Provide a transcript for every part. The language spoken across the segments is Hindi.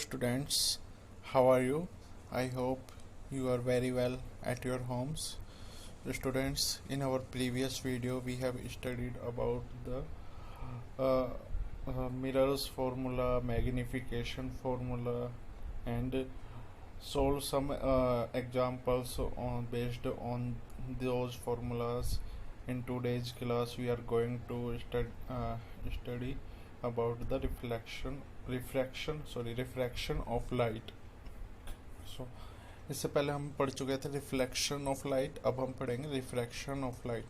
students, how are you? I hope you are very well at your homes. Students, in our previous video we have studied about the uh, mirrors formula, magnification formula, and solve some examples based on those formulas. In today's class we are going to study about the refraction of light. So इससे पहले हम पढ़ चुके थे रिफ्लेक्शन ऑफ लाइट. अब हम पढ़ेंगे refraction of light.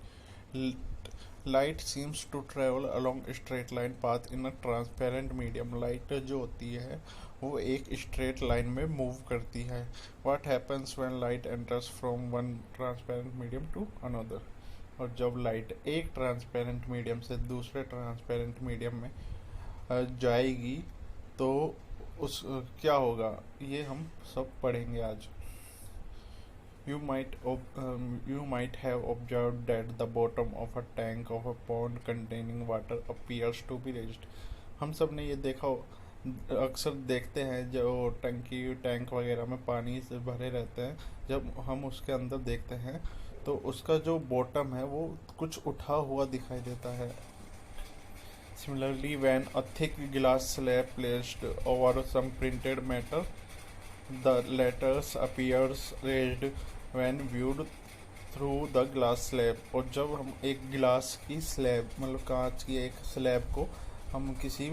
Light seems to travel along straight line path in a transparent medium. Light जो होती है वो एक स्ट्रेट लाइन में मूव करती है. What happens when light enters from one transparent medium to another. और जब लाइट एक ट्रांसपेरेंट मीडियम से दूसरे ट्रांसपेरेंट मीडियम में जाएगी तो उस क्या होगा, ये हम सब पढ़ेंगे आज. You might have observed that the bottom of a tank of a pond containing water appears to be raised. हम सब ने ये देखा, अक्सर देखते हैं जो टैंक वगैरह में पानी से भरे रहते हैं, जब हम उसके अंदर देखते हैं तो उसका जो बॉटम है वो कुछ उठा हुआ दिखाई देता है. Similarly, when a thick glass slab placed over some printed matter, the letters appears raised when viewed through the glass slab. और जब हम एक गिलास की स्लैब मतलब कांच की एक स्लैब को हम किसी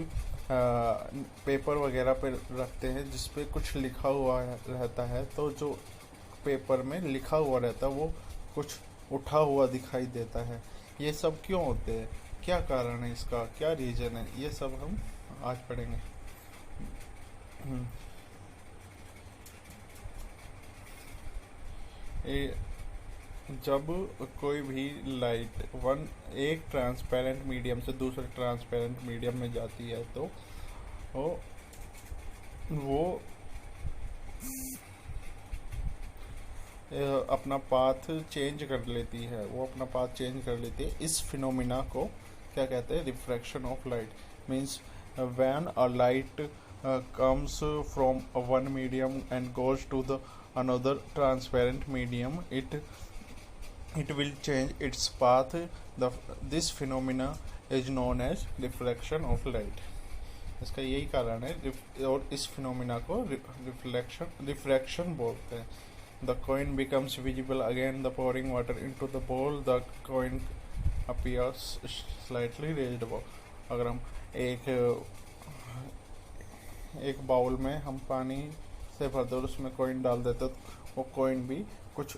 पेपर वगैरह पे रखते हैं जिस पे कुछ लिखा हुआ रहता है, तो जो पेपर में लिखा हुआ रहता है वो कुछ उठा हुआ दिखाई देता है. ये सब क्यों होते हैं, क्या कारण है इसका, क्या रीजन है, ये सब हम आज पढ़ेंगे. जब कोई भी लाइट एक ट्रांसपेरेंट मीडियम से दूसरे ट्रांसपेरेंट मीडियम में जाती है तो वो अपना पाथ चेंज कर लेती है. इस फिनोमिना को क्या कहते हैं, refraction of light. Means when a light comes from one medium and goes to the another transparent medium, it will change its path. This phenomena is known as refraction of light. इसका यही कारण है और इस फिनोमिना को रिफ्रैक्शन बोलते हैं. The coin becomes visible again. The pouring water into the bowl, the coin appears slightly raised above. अगर हम एक बाउल में हम पानी से भर दो, उसमें कॉइन डाल देते तो वो कॉइन भी कुछ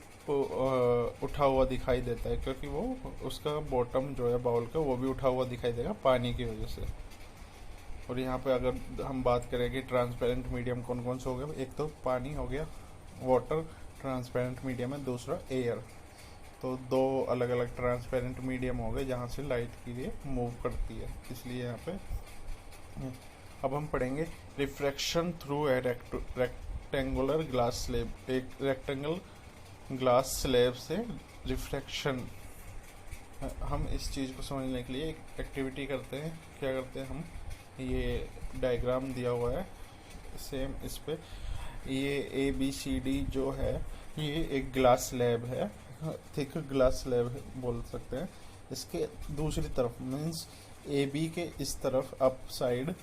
उठा हुआ दिखाई देता है, क्योंकि वो उसका बॉटम जो है बाउल का वो भी उठा हुआ दिखाई देगा पानी की वजह से. और यहाँ पे अगर हम बात करें कि ट्रांसपेरेंट मीडियम कौन कौन से हो गए, एक तो पानी हो गया, वाटर ट्रांसपेरेंट मीडियम है, दूसरा एयर. तो दो अलग अलग ट्रांसपेरेंट मीडियम हो गए जहाँ से लाइट की रे मूव करती है, इसलिए यहाँ पे. अब हम पढ़ेंगे refraction through a rectangular glass slab. एक रेक्टेंगल ग्लास स्लैब से रिफ्रैक्शन. हम इस चीज़ को समझने के लिए एक एक्टिविटी करते हैं. क्या करते हैं हम, ये डायग्राम दिया हुआ है सेम इस पे. ये ABCD जो है ये एक ग्लास स्लैब है, थिक ग्लास स्लैब बोल सकते हैं. इसके दूसरी तरफ मीन्स AB के इस तरफ अप साइड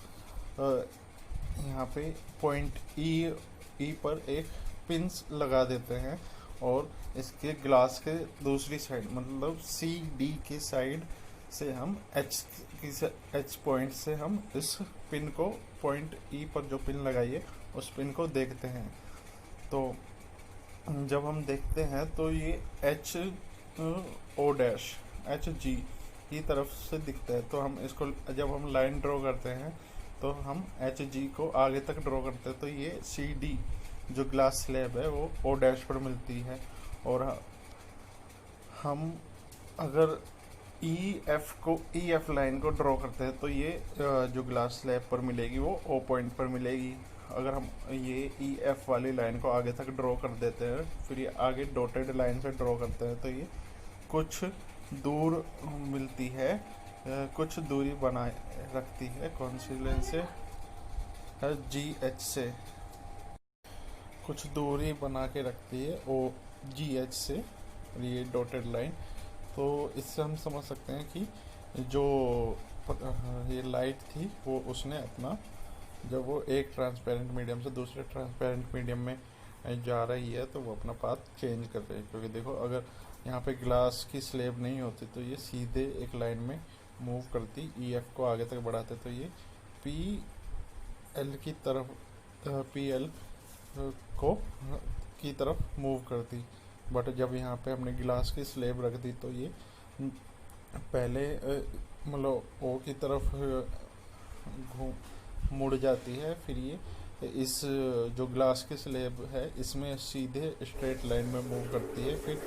यहाँ पे पॉइंट E पर एक पिंस लगा देते हैं, और इसके ग्लास के दूसरी साइड मतलब CD के साइड से हम H पॉइंट से हम इस पिन को पॉइंट E पर जो पिन लगाई है उस पिन को देखते हैं. तो जब हम देखते हैं तो ये HG की तरफ से दिखता है. तो हम इसको जब हम लाइन ड्रॉ करते हैं तो हम HG को आगे तक ड्रॉ करते हैं, तो ये CD जो ग्लास स्लैब है वो O' पर मिलती है. और हम अगर EF लाइन को ड्रॉ करते हैं तो ये जो ग्लास स्लैब पर मिलेगी वो O पॉइंट पर मिलेगी. अगर हम ये EF वाली लाइन को आगे तक ड्रॉ कर देते हैं, फिर ये आगे डॉटेड लाइन से ड्रॉ करते हैं, तो ये कुछ दूर मिलती है, कुछ दूरी बनाए रखती है कौन सी लाइन से, है GH से कुछ दूरी बना के रखती है ओ GH से, ये डॉटेड लाइन। तो इससे हम समझ सकते हैं कि जो ये लाइट थी वो उसने अपना, जब वो एक ट्रांसपेरेंट मीडियम से दूसरे ट्रांसपेरेंट मीडियम में जा रही है तो वो अपना पाथ चेंज कर रही है। क्योंकि देखो, अगर यहाँ पे ग्लास की स्लेब नहीं होती तो ये सीधे एक लाइन में मूव करती, EF को आगे तक बढ़ाते तो ये PL की तरफ, PL को की तरफ मूव करती। बट जब यहाँ पे हमने गिलास की स्लेब रख दी तो ये पहले मतलब ओ की तरफ घूम मुड़ जाती है, फिर ये इस जो ग्लास की स्लेब है इसमें सीधे स्ट्रेट लाइन में मूव करती है। फिर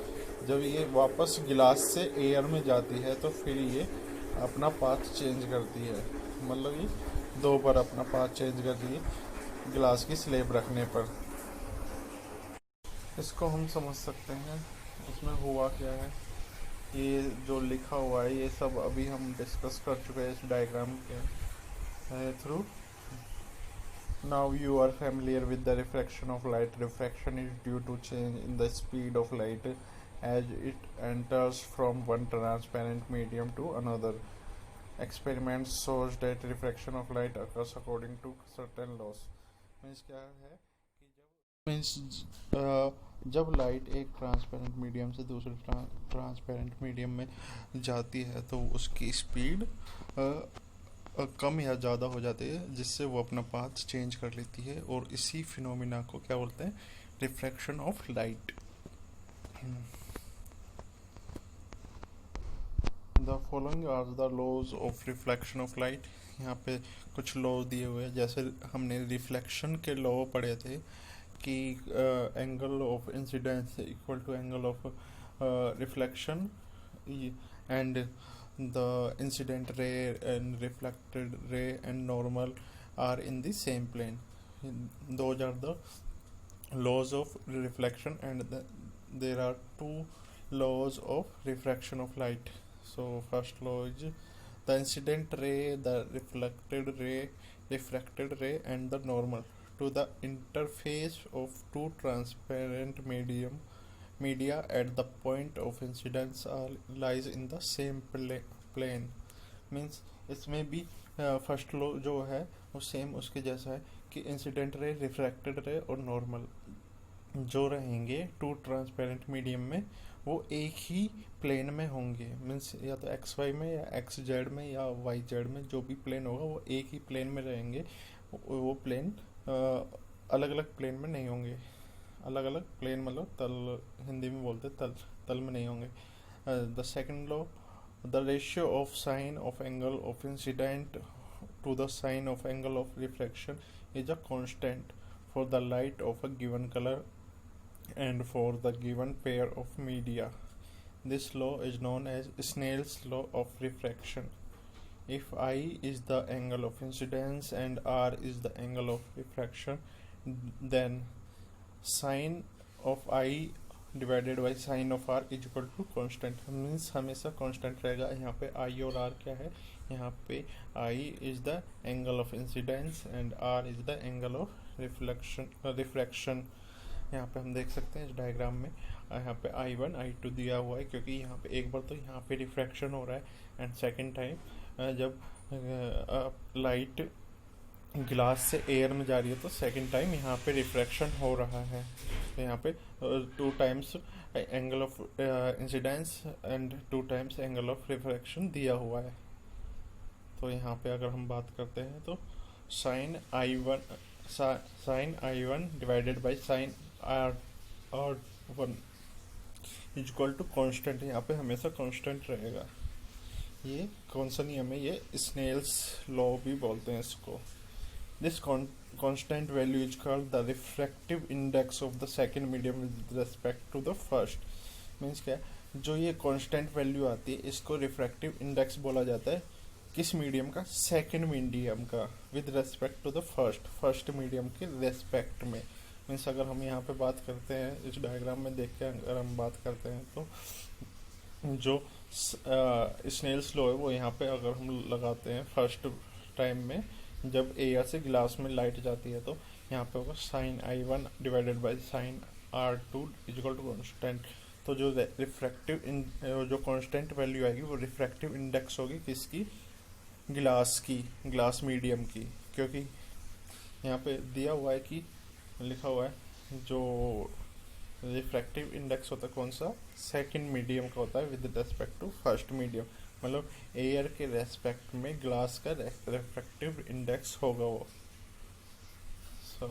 जब ये वापस गिलास से एयर में जाती है तो फिर ये अपना पाथ चेंज करती है। मतलब ये दो बार अपना पाथ चेंज कर रही है गिलास की स्लेब रखने पर। इसको हम समझ सकते हैं इसमें हुआ क्या है। ये जो लिखा हुआ है ये सब अभी हम डिस्कस कर चुके हैं इस डायग्राम के through. Now you are familiar with the refraction of light. Refraction is due to change in the speed of light as it enters from one transparent medium to another. Experiments shows that refraction of light occurs according to certain laws. Means क्या है कि जब लाइट एक ट्रांसपेरेंट मीडियम से दूसरे ट्रांसपेरेंट मीडियम में जाती है तो उसकी स्पीड कम या ज़्यादा हो जाती है, जिससे वो अपना पाथ चेंज कर लेती है। और इसी फिनोमिना को क्या बोलते हैं? Refraction of light. The following are the laws of reflection of light. यहाँ पे कुछ लॉ दिए हुए हैं। जैसे हमने रिफ्लेक्शन के लॉ पढ़े थे कि angle of incidence equal to angle of reflection and the incident ray and reflected ray and normal are in the same plane. Those are the laws of reflection, and there are two laws of refraction of light. So first law is the incident ray, the reflected ray, refracted ray and the normal to the interface of two transparent media at the point of incidence lies in the same plane. Means इसमें भी फर्स्ट लॉ जो है वो सेम उसके जैसा है कि इंसिडेंट रे, रिफ्रैक्टेड रे और नॉर्मल जो रहेंगे टू ट्रांसपेरेंट मीडियम में वो एक ही प्लेन में होंगे। मीन्स या तो XY में या XZ में या YZ में जो भी प्लेन होगा वो एक ही प्लेन में रहेंगे। वो प्लेन अलग अलग प्लेन में नहीं होंगे। अलग अलग प्लेन मतलब तल, हिंदी में बोलते तल, तल में नहीं होंगे। The second law, the ratio of sine of angle of incident to the sine of angle of reflection is a constant for the light of a given colour and for the given pair of media. This law is known as Snell's law of refraction. If I is the angle of incidence and R is the angle of refraction, then sine of I divided by sine of R is equal to constant. Means हमेशा constant रहेगा। यहाँ पे I और R क्या है? यहाँ पे I is the angle of incidence and R is the angle of refraction. यहाँ पे हम देख सकते हैं इस डायग्राम में यहाँ पे I1 I2 दिया हुआ है, क्योंकि यहाँ पे एक बार तो यहाँ पे रिफ्रैक्शन हो रहा है एंड सेकंड टाइम जब लाइट ग्लास से एयर में जा रही है तो सेकंड टाइम यहाँ पे रिफ्रैक्शन हो रहा है। तो यहाँ पे 2 times angle of incidence and 2 times angle of refraction दिया हुआ है। तो यहाँ पे अगर हम बात करते हैं तो sine I1 divided by sine R1 is equal to constant. यहाँ पे हमेशा कॉन्स्टेंट रहेगा। ये कौन सा नियम है? ये स्नेल्स लॉ भी बोलते हैं इसको। This constant value is called the refractive index of the second medium with respect to the first. Means क्या है? जो ये कांस्टेंट वैल्यू आती है इसको रिफ्रैक्टिव इंडेक्स बोला जाता है। किस मीडियम का? सेकंड मीडियम का, with respect to the first medium के रेस्पेक्ट में। मीन्स अगर हम यहाँ पे बात करते हैं इस डायग्राम में देख के अगर हम बात करते हैं तो जो स्नेल्स लॉ है वो यहाँ पे अगर हम लगाते हैं फर्स्ट टाइम में जब एयर से ग्लास में लाइट जाती है तो यहाँ पे होगा sine I1 divided by sine R2 is equal to constant. तो जो रिफ्रैक्टिव जो कांस्टेंट वैल्यू आएगी वो रिफ्रैक्टिव इंडेक्स होगी किसकी, ग्लास मीडियम की, क्योंकि यहाँ पे दिया हुआ है कि लिखा हुआ है जो रिफ्रैक्टिव इंडेक्स होता है कौन सा, सेकंड मीडियम का होता है with respect to first medium, मतलब एयर के रेस्पेक्ट में ग्लास का रिफ्रैक्टिव इंडेक्स होगा वो। so,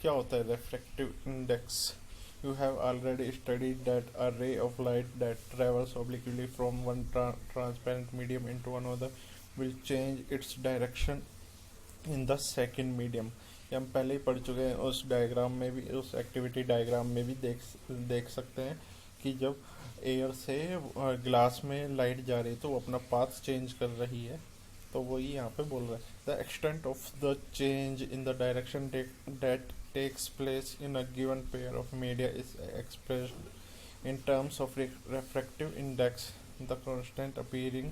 क्या होता है refractive index? You have already studied that a ray of light that travels obliquely from one transparent medium into another will change its direction in the second medium। ये हम पहले ही पढ़ चुके हैं, उस डायग्राम में भी, उस एक्टिविटी डायग्राम में भी देख सकते हैं कि जब एयर से ग्लास में लाइट जा रही है तो वो अपना पाथ चेंज कर रही है। तो वही यहाँ पे बोल रहा है the extent of the change in the direction that takes place in a given pair of media is expressed in terms of refractive index, the constant appearing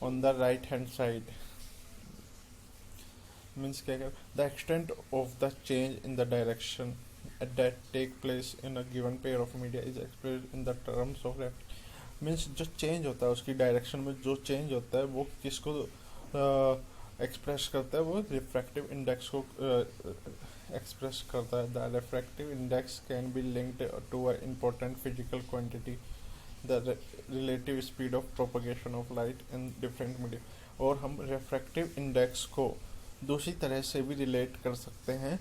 on the right hand side। means क्या है, the extent of the change in the direction that take place in a given pair of media is expressed in the terms of means जो चेंज होता है उसकी डायरेक्शन में जो चेंज होता है वो किसको एक्सप्रेस करता है, वो रिफ्रैक्टिव इंडेक्स को एक्सप्रेस करता है। The refractive index can be linked to a important physical quantity, the relative speed of propagation of light in different medium. और हम रिफ्रैक्टिव इंडेक्स को दूसरी तरह से भी रिलेट कर सकते हैं,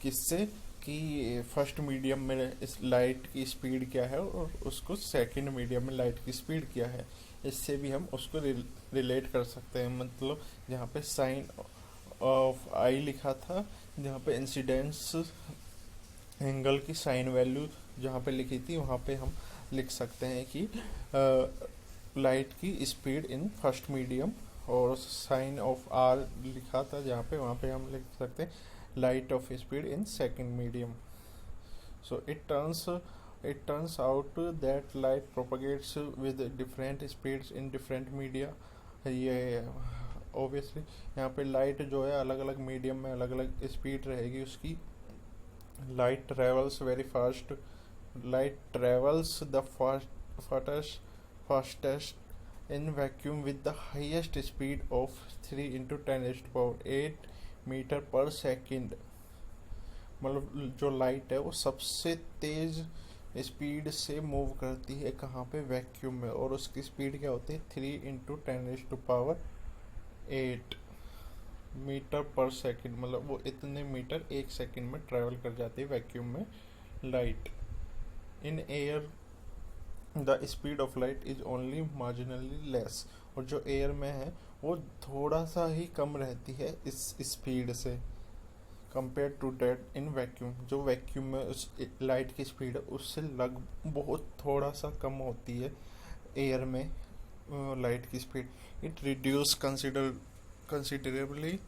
किससे, कि फर्स्ट मीडियम में इस लाइट की स्पीड क्या है और उसको सेकंड मीडियम में लाइट की स्पीड क्या है, इससे भी हम उसको रिलेट कर सकते हैं। मतलब जहाँ पे साइन ऑफ आई लिखा था, जहाँ पे इंसिडेंस एंगल की साइन वैल्यू जहाँ पे लिखी थी, वहाँ पे हम लिख सकते हैं कि लाइट की स्पीड इन फर्स्ट मीडियम, और साइन ऑफ आर लिखा था जहाँ पे, वहाँ पे हम लिख सकते हैं light of speed in second medium. So it turns out that light propagates with different speeds in different media। ये ऑब्वियसली यहाँ पे लाइट जो है अलग अलग मीडियम में अलग अलग स्पीड रहेगी उसकी। Light travels very fast, light travels the fastest in vacuum with the highest speed of 3 × 10⁸ metre per second. मतलब जो लाइट है वो सबसे तेज स्पीड से मूव करती है कहाँ पे, वैक्यूम में, और उसकी स्पीड क्या होती है 3 × 10⁸ मीटर पर सेकेंड। मतलब वो इतने मीटर एक सेकेंड में ट्रेवल कर जाती है वैक्यूम में light. In air the speed of light is only marginally less, और जो एयर में है वो थोड़ा सा ही कम रहती है इस स्पीड से compare to that in vacuum. जो वैक्यूम में उस लाइट की स्पीड है उससे बहुत थोड़ा सा कम होती है एयर में लाइट की speed. It reduce considerably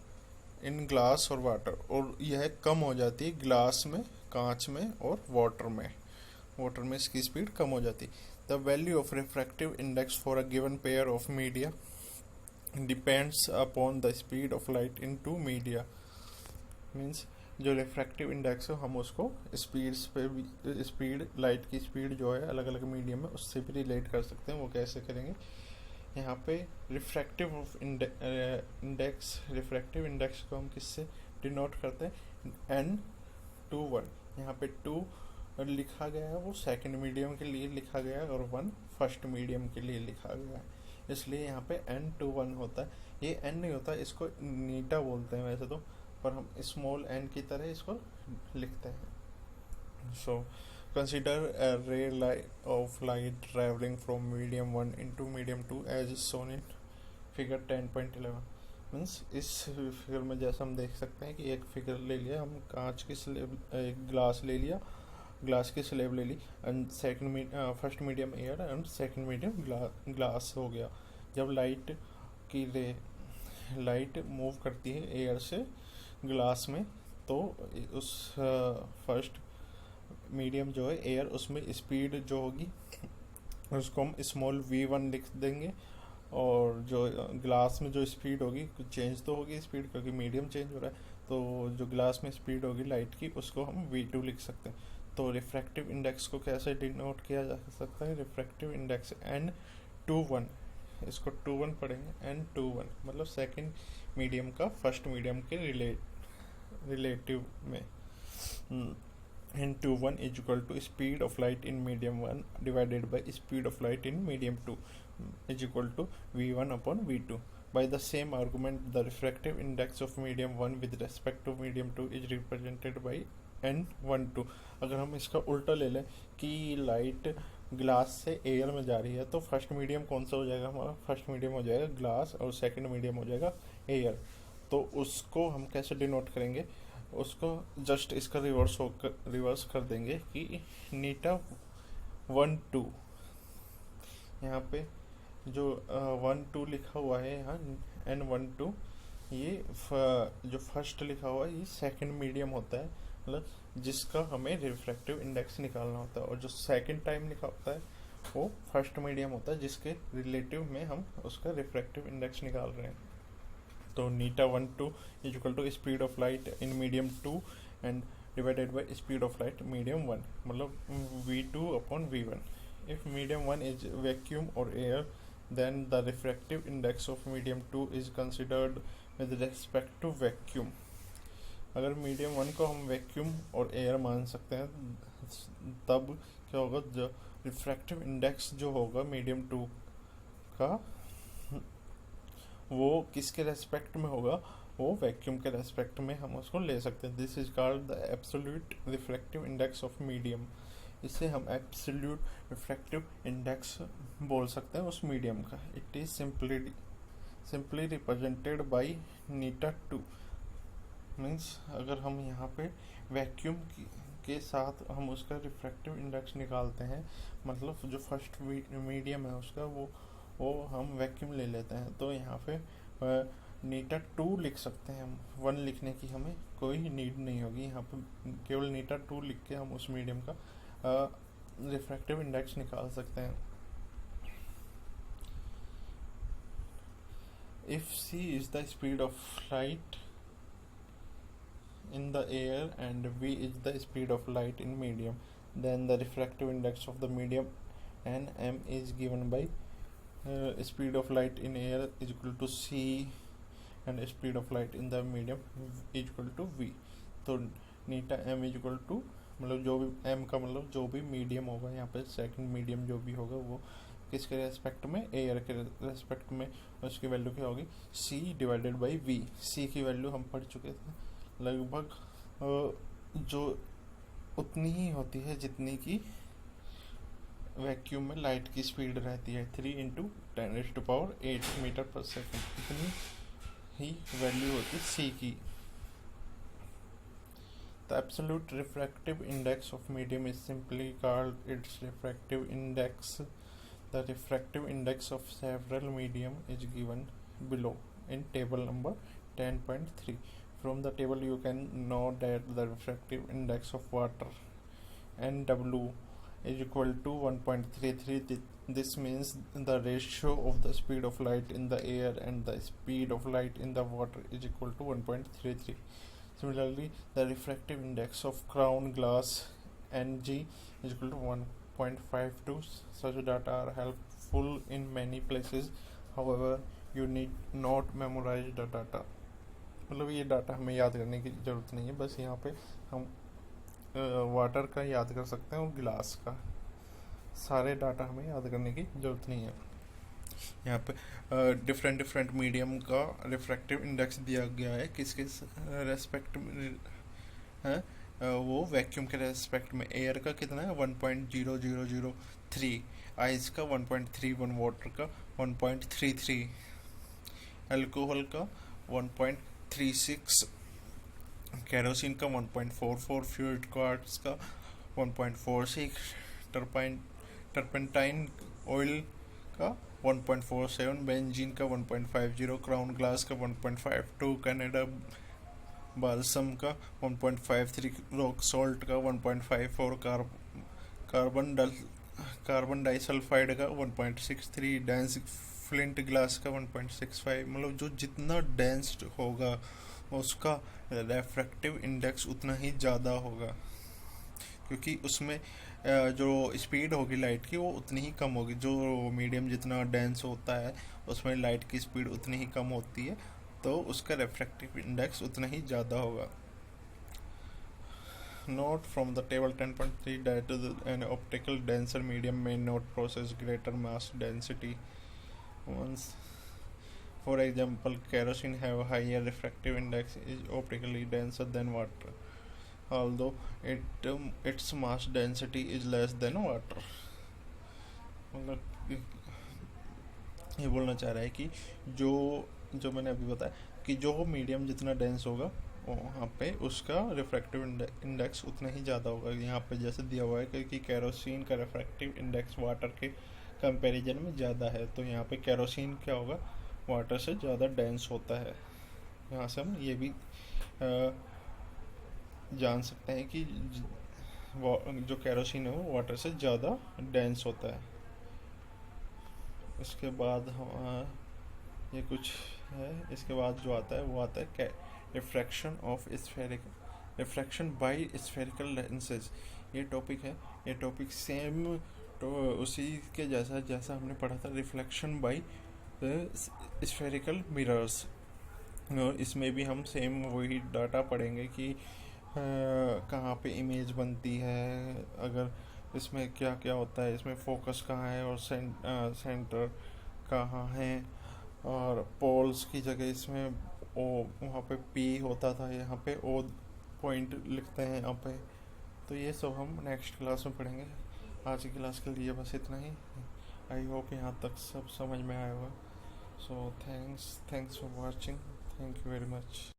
in glass और वाटर, और यह कम हो जाती है ग्लास में, कांच में, और वाटर में इसकी स्पीड कम हो जाती है। The value of refractive index for a given pair of media depends upon the speed of light in two media. Means जो रिफ्रैक्टिव इंडेक्स है हम उसको स्पीड्स पे भी, स्पीड लाइट की स्पीड जो है अलग अलग मीडियम में उससे भी रिलेट कर सकते हैं। वो कैसे करेंगे, यहाँ पे रिफ्रैक्टिव इंडेक्स को हम किससे डिनोट करते हैं, N/1। यहाँ पे 2 लिखा गया है वो सेकंड मीडियम के लिए लिखा गया है, और 1 फर्स्ट मीडियम के लिए लिखा गया है, इसलिए यहाँ पे N/1 होता है। ये N नहीं होता, इसको नीटा बोलते हैं वैसे तो, पर हम स्मॉल n की तरह इसको लिखते हैं। So consider a ray of light traveling from medium 1 into medium 2 as shown in figure 10.11। Means इस फिगर में जैसा हम देख सकते हैं कि एक फिगर ले लिया हम, कांच की स्लेब, एक ग्लास ले लिया, ग्लास की स्लेब ले ली, and first medium air and second medium glass हो गया। जब लाइट मूव करती है एयर से ग्लास में, तो उस फर्स्ट मीडियम जो है एयर, उसमें स्पीड जो होगी उसको हम स्मॉल v1 लिख देंगे, और जो ग्लास में जो स्पीड होगी, कुछ चेंज तो होगी स्पीड, क्योंकि मीडियम चेंज हो रहा है, तो जो ग्लास में स्पीड होगी लाइट की उसको हम V2 लिख सकते हैं। तो रिफ्रैक्टिव इंडेक्स को कैसे डिनोट किया जा सकता है? रिफ्रैक्टिव इंडेक्स N21, इसको 21 पढ़ेंगे, N21 मतलब सेकंड मीडियम का फर्स्ट मीडियम के रिलेटिव में। N21 is equal to speed of light in medium 1 divided by speed of light in medium 2 is equal to V1 upon V2. By the same argument, the refractive index of medium 1 with respect to medium 2 is represented by N12. अगर हम इसका उल्टा ले लें कि लाइट ग्लास से एयर में जा रही है, तो फर्स्ट मीडियम कौन सा हो जाएगा? हमारा फर्स्ट मीडियम हो जाएगा ग्लास और सेकंड मीडियम हो जाएगा एयर। तो उसको हम कैसे डिनोट करेंगे? उसको जस्ट इसका रिवर्स कर देंगे कि नीटा 1-2, यहाँ पे जो 1-2 लिखा हुआ है यहाँ N12, ये जो फर्स्ट लिखा हुआ है ये सेकंड मीडियम होता है, मतलब जिसका हमें रिफ्रैक्टिव इंडेक्स निकालना होता है। और जो सेकंड टाइम लिखा होता है वो फर्स्ट मीडियम होता है, जिसके रिलेटिव में हम उसका रिफ्रैक्टिव इंडेक्स निकाल रहे हैं। तो नीटा 1-2 is equal to speed of light in medium 2 and divided by speed of light medium 1, मतलब V2 upon V1. If medium 1 is vacuum or air, then the refractive index of medium 2 is considered with respect to vacuum. अगर मीडियम 1 को हम वैक्यूम और एयर मान सकते हैं, तब क्या होगा? जो रिफ्रैक्टिव इंडेक्स जो होगा मीडियम 2 का, वो किसके रेस्पेक्ट में होगा? वो वैक्यूम के रेस्पेक्ट में हम उसको ले सकते हैं। This is called the absolute refractive index of medium. इसे हम एब्सोल्यूट रिफ्रैक्टिव इंडेक्स बोल सकते हैं उस मीडियम का। It is simply represented by Neeta 2। Means अगर हम यहाँ पे वैक्यूम के साथ हम उसका रिफ्रैक्टिव इंडेक्स निकालते हैं, मतलब जो फर्स्ट मीडियम है उसका वो हम वैक्यूम ले लेते हैं, तो यहाँ पे नीटा 2 लिख सकते हैं हम। 1 लिखने की हमें कोई नीड नहीं होगी, यहाँ पे केवल नीटा 2 लिख के हम उस मीडियम का रिफ्रैक्टिव इंडेक्स निकाल सकते हैं। If c is the speed of light in the air and v is the speed of light in medium, then the refractive index of the medium Nm is given by speed of light in air is equal to c and speed of light in the medium is equal to v. तो नीटा m is equal to, मतलब जो भी m का मतलब जो भी मीडियम होगा यहाँ पे, सेकंड मीडियम जो भी होगा वो किसके रेस्पेक्ट में? एयर के रेस्पेक्ट में। उसकी वैल्यू क्या होगी? c divided by v। c की वैल्यू हम पढ़ चुके थे, लगभग जो उतनी ही होती है जितनी की वैक्यूम में लाइट की स्पीड रहती है, 3 × 10⁸ मीटर पर सेकेंड, इतनी ही वैल्यू होती है c की। The absolute refractive index of medium is simply called its refractive index. The refractive index of several medium is given below in table number 10.3. From the table you can know that the refractive index of water NW is equal to 1.33. This means the ratio of the speed of light in the air and the speed of light in the water is equal to 1.33. Similarly, the refractive index of crown glass Ng is equal to 1.52. Such data are helpful in many places. However, you need not memorize the data. मतलब ये डाटा हमें याद करने की ज़रूरत नहीं है, बस यहाँ पे हम वाटर का याद कर सकते हैं और ग्लास का। सारे डाटा हमें याद करने की ज़रूरत नहीं है। यहाँ पे डिफरेंट मीडियम का रिफ्रैक्टिव इंडेक्स दिया गया है, किसके रेस्पेक्ट में है? वो वैक्यूम के रेस्पेक्ट में। एयर का कितना है? 1.0003, आइस का 1.31, वाटर का 1.33, अल्कोहल का 1.36, केरोसिन का 1.44, फ्यूल्ड क्वार्ट्ज का 1.46, टर्पेंटाइन ऑयल का 1.47, बेंजीन का 1.50, क्राउन ग्लास का 1.52, कनाडा बाल्सम का 1.53, रॉक सॉल्ट का 1.54, कार्बन डाइसल्फाइड का 1.63, डांसिक फ्लिंट ग्लास का 1.65, मतलब जो जितना डेंस होगा उसका रेफ्रैक्टिव इंडेक्स उतना ही ज़्यादा होगा, क्योंकि उसमें जो स्पीड होगी लाइट की वो उतनी ही कम होगी। जो मीडियम जितना डेंस होता है उसमें लाइट की स्पीड उतनी ही कम होती है, तो उसका रेफ्रैक्टिव इंडेक्स उतना ही ज़्यादा होगा। Note from the table 10.3 that an optical denser medium may not possess greater mass density. Once, for example, kerosene have a higher refractive index, is optically denser than water, although its mass density is less than water. मतलब ये बोलना चाह रहा है कि जो जो मैंने अभी बताया कि जो मीडियम जितना डेंस होगा वहाँ पे उसका रिफ्रैक्टिव इंडेक्स उतना ही ज़्यादा होगा। यहाँ पे जैसे दिया हुआ है कि कैरोसिन का रिफ्रैक्टिव इंडेक्स वाटर के कंपैरिजन में ज़्यादा है, तो यहाँ पे कैरोसिन क्या होगा, वाटर से ज़्यादा डेंस होता है। यहाँ से हम ये भी जान सकते हैं कि जो कैरोसिन है वो वाटर से ज़्यादा डेंस होता है। इसके बाद ये कुछ है, इसके बाद जो आता है वो आता है refraction of spherical, refraction by spherical lenses. ये टॉपिक है, ये टॉपिक सेम तो उसी के जैसा जैसा हमने पढ़ा था रिफ्लेक्शन बाय स्फेरिकल मिरर्स, और इसमें भी हम सेम वही डाटा पढ़ेंगे कि कहाँ पे इमेज बनती है, अगर इसमें क्या क्या होता है, इसमें फोकस कहाँ है और सेंटर कहाँ है, और पोल्स की जगह इसमें ओ वहाँ पे पी होता था, यहाँ पे ओ पॉइंट लिखते हैं यहाँ पे। तो ये सब हम नेक्स्ट क्लास में पढ़ेंगे। आज की क्लास के लिए बस इतना ही। आई होप यहाँ तक सब समझ में आया होगा। So thanks for watching, thank you very much.